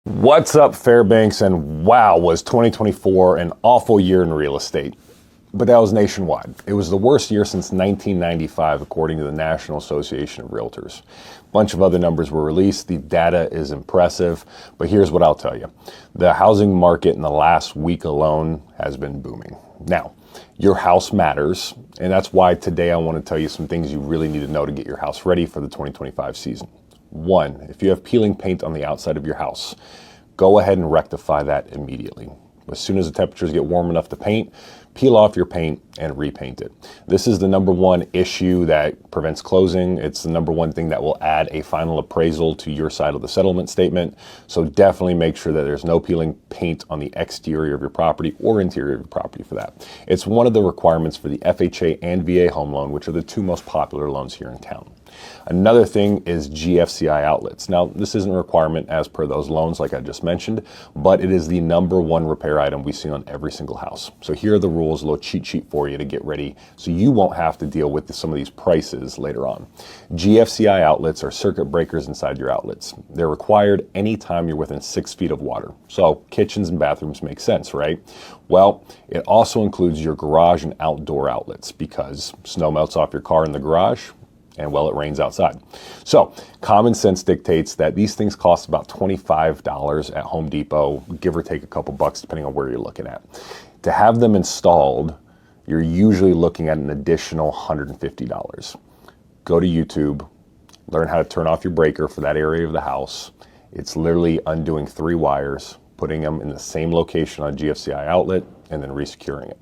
What's up, Fairbanks? And wow, was 2024 an awful year in real estate. But that was nationwide. It was the worst year since 1995, according to the National Association of Realtors. A bunch of other numbers were released. The data is impressive, but here's what I'll tell you. The housing market in the last week alone has been booming. Now, your house matters, and that's why today I want to tell you some things you really need to know to get your house ready for the 2025 season. One, if you have peeling paint on the outside of your house, go ahead and rectify that immediately. As soon as the temperatures get warm enough to paint, peel off your paint and repaint it. This is the number one issue that prevents closing. It's the number one thing that will add a final appraisal to your side of the settlement statement. So definitely make sure that there's no peeling paint on the exterior of your property or interior of your property for that. It's one of the requirements for the FHA and VA home loan, which are the two most popular loans here in town. Another thing is GFCI outlets. Now, this isn't a requirement as per those loans like I just mentioned, but it is the number one repair item we see on every single house. So here are the rules, a little cheat sheet for you to get ready so you won't have to deal with some of these prices later on. GFCI outlets are circuit breakers inside your outlets. They're required anytime you're within 6 feet of water. So kitchens and bathrooms make sense, right? Well, it also includes your garage and outdoor outlets because snow melts off your car in the garage, and well, it rains outside. So common sense dictates that these things cost about $25 at Home Depot, give or take a couple bucks depending on where you're looking at. To have them installed, you're usually looking at an additional $150. Go to YouTube, learn how to turn off your breaker for that area of the house. It's literally undoing 3 wires, putting them in the same location on a GFCI outlet, and then resecuring it.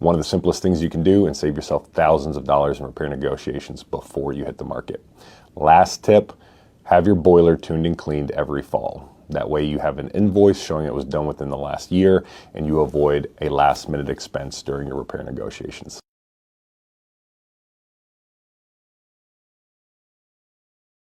One of the simplest things you can do and save yourself thousands of dollars in repair negotiations before you hit the market. Last tip, have your boiler tuned and cleaned every fall. That way you have an invoice showing it was done within the last year and you avoid a last minute expense during your repair negotiations.